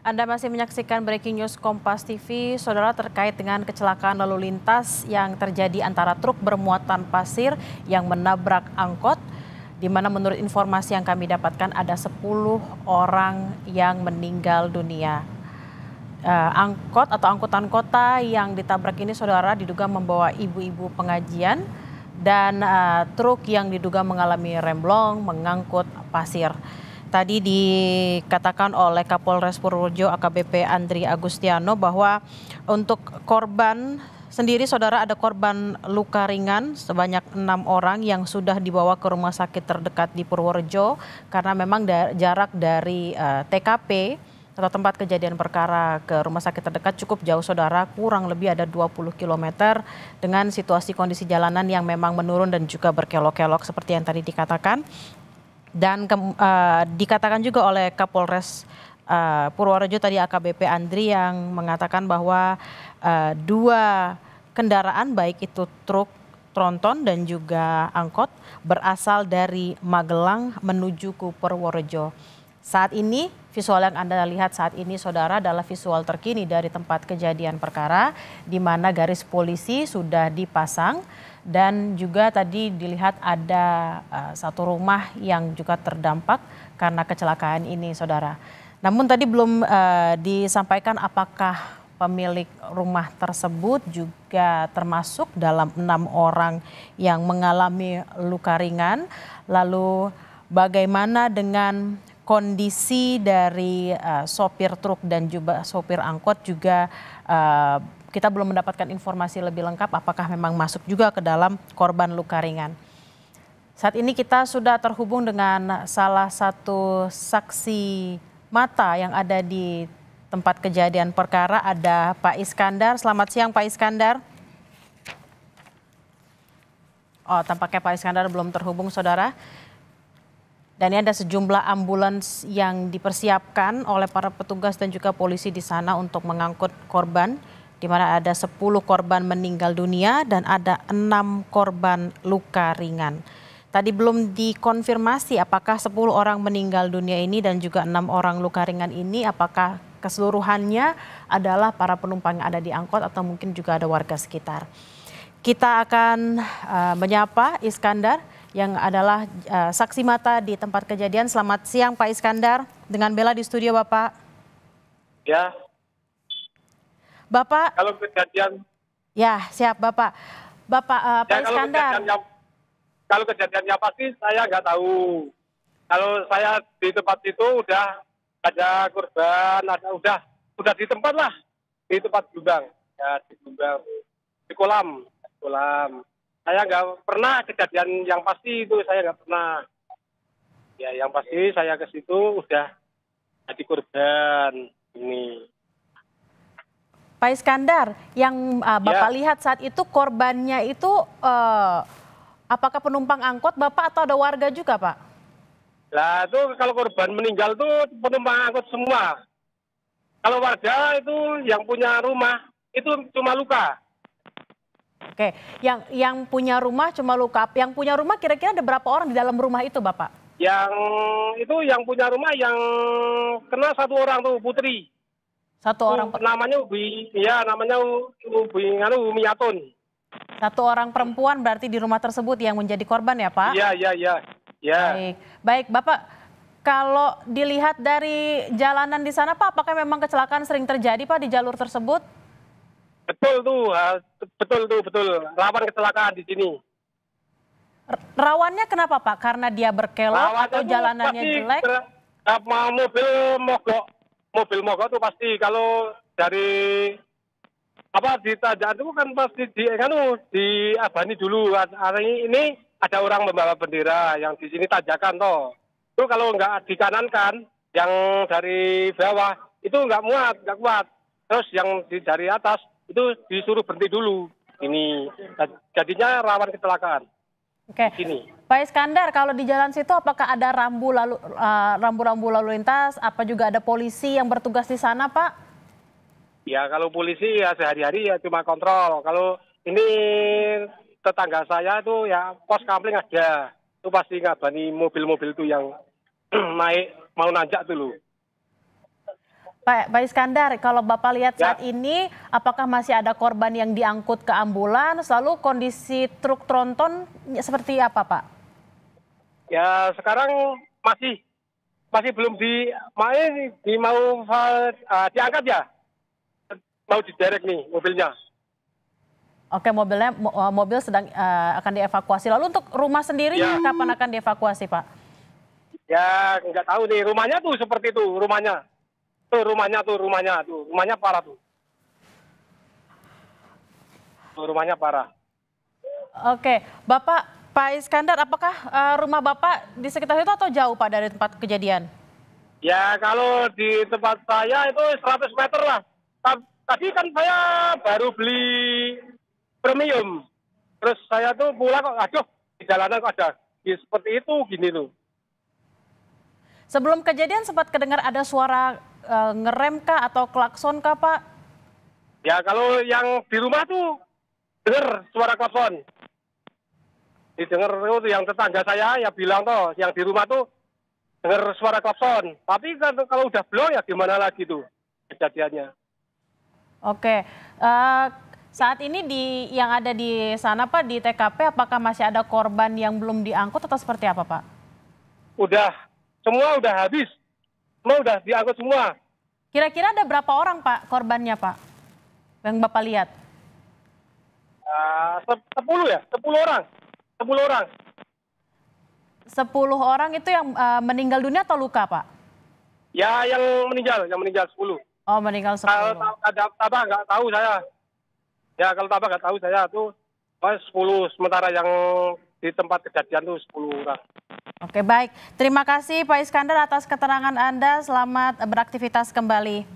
Anda masih menyaksikan Breaking News Kompas TV, saudara, terkait dengan kecelakaan lalu lintas yang terjadi antara truk bermuatan pasir yang menabrak angkot, di mana menurut informasi yang kami dapatkan ada 10 orang yang meninggal dunia. Angkot atau angkutan kota yang ditabrak ini, saudara, diduga membawa ibu-ibu pengajian dan truk yang diduga mengalami remblong mengangkut pasir. Tadi dikatakan oleh Kapolres Purworejo AKBP Andri Agustiano bahwa untuk korban sendiri, saudara, ada korban luka ringan sebanyak 6 orang yang sudah dibawa ke rumah sakit terdekat di Purworejo karena memang jarak dari TKP atau tempat kejadian perkara ke rumah sakit terdekat cukup jauh, saudara, kurang lebih ada 20 km dengan situasi kondisi jalanan yang memang menurun dan juga berkelok-kelok seperti yang tadi dikatakan. Dan dikatakan juga oleh Kapolres Purworejo tadi AKBP Andri yang mengatakan bahwa 2 kendaraan baik itu truk tronton dan juga angkot berasal dari Magelang menuju ke Purworejo. Saat ini visual yang Anda lihat saat ini, saudara, adalah visual terkini dari tempat kejadian perkara di mana garis polisi sudah dipasang. Dan juga tadi dilihat ada satu rumah yang juga terdampak karena kecelakaan ini, saudara. Namun tadi belum disampaikan apakah pemilik rumah tersebut juga termasuk dalam 6 orang yang mengalami luka ringan. Lalu bagaimana dengan kondisi dari sopir truk dan juga sopir angkot juga kita belum mendapatkan informasi lebih lengkap apakah memang masuk juga ke dalam korban luka ringan. Saat ini kita sudah terhubung dengan salah satu saksi mata yang ada di tempat kejadian perkara, ada Pak Iskandar. Selamat siang, Pak Iskandar. Oh, tampaknya Pak Iskandar belum terhubung, saudara. Dan ini ada sejumlah ambulans yang dipersiapkan oleh para petugas dan juga polisi di sana untuk mengangkut korban, di mana ada 10 korban meninggal dunia dan ada 6 korban luka ringan. Tadi belum dikonfirmasi apakah 10 orang meninggal dunia ini dan juga 6 orang luka ringan ini apakah keseluruhannya adalah para penumpang yang ada di angkot atau mungkin juga ada warga sekitar. Kita akan menyapa Iskandar yang adalah saksi mata di tempat kejadian. Selamat siang, Pak Iskandar. Dengan Bella di studio, Bapak. Ya. Bapak. Kalau kejadian. Ya, siap, Bapak. Bapak, Pak Iskandar. Kalau kejadiannya pasti saya nggak tahu. Kalau saya di tempat itu udah ada korban, udah di tempat lah, di tempat Gudang, ya di Gudang, di kolam. Saya nggak pernah kejadian yang pasti itu, saya nggak pernah. Ya, yang pasti saya ke situ udah jadi korban ini. Pak Iskandar, yang Bapak lihat saat itu korbannya itu apakah penumpang angkot Bapak atau ada warga juga, Pak? Lah itu kalau korban meninggal tuh penumpang angkot semua. Kalau warga itu yang punya rumah itu cuma luka. Oke, yang punya rumah cuma luka. Yang punya rumah kira-kira ada berapa orang di dalam rumah itu, Bapak? Yang punya rumah yang kena 1 orang tuh, Putri. 1 orang. Namanya namanya Umiatun. 1 orang perempuan berarti di rumah tersebut yang menjadi korban ya, Pak? Iya. Baik, Bapak. Kalau dilihat dari jalanan di sana, Pak, apakah memang kecelakaan sering terjadi, Pak, di jalur tersebut? Betul. Rawan kecelakaan di sini. Rawannya kenapa, Pak? Karena dia berkelok atau jalanannya jelek? Mobil mogok tuh pasti kalau dari di tanjakan itu kan pasti diabani dulu. Hari ini ada orang membawa bendera yang di sini tanjakan toh. Itu kalau nggak dikanankan yang dari bawah itu nggak kuat. Terus yang dari atas itu disuruh berhenti dulu. Ini jadinya rawan kecelakaan. Oke. Ini. Pak Iskandar, kalau di jalan situ apakah ada rambu-rambu lalu lintas? Apa juga ada polisi yang bertugas di sana, Pak? Ya kalau polisi ya sehari-hari ya cuma kontrol. Kalau ini tetangga saya itu ya pos kamling ada. Itu pasti ngabani mobil-mobil itu yang naik mau nanjak dulu. Pak Iskandar, kalau Bapak lihat Ya, saat ini, apakah masih ada korban yang diangkut ke ambulans? Lalu kondisi truk tronton seperti apa, Pak? ya sekarang masih belum mau diangkat ya, mau diderek nih mobilnya. Oke, mobil sedang akan dievakuasi. Lalu untuk rumah sendiri Ya, kapan akan dievakuasi, Pak? ya nggak tahu nih rumahnya tuh seperti itu rumahnya. Rumahnya parah tuh. Rumahnya parah. Oke, Pak Iskandar, apakah rumah Bapak di sekitar itu atau jauh, Pak, dari tempat kejadian? Ya kalau di tempat saya itu 100 meter lah. Tadi kan saya baru beli premium. Terus saya tuh pulang kok, aduh di jalanan kok ada seperti itu gini loh. Sebelum kejadian sempat kedengar ada suara ngerem kah atau klakson kah, Pak? Ya kalau yang di rumah tuh dengar suara klakson. Didengar tuh yang tetangga saya ya bilang toh, yang di rumah tuh dengar suara klakson. Tapi kalau udah blok ya gimana lagi tuh kejadiannya. Oke, saat ini yang ada di sana, Pak, di TKP, apakah masih ada korban yang belum diangkut atau seperti apa, Pak? Semua udah habis. Semua udah diangkut semua. Kira-kira ada berapa orang, Pak, korbannya, Pak, yang Bapak lihat? 10 ya, 10 orang. 10 orang. 10 orang itu yang meninggal dunia atau luka, Pak? Ya yang meninggal 10. Oh, meninggal 10. Kalau ada tambah nggak tahu saya. Ya kalau tambah nggak tahu saya tuh 10. Sementara yang di tempat kejadian tuh 10 orang. Oke, baik. Terima kasih Pak Iskandar atas keterangan Anda. Selamat beraktivitas kembali.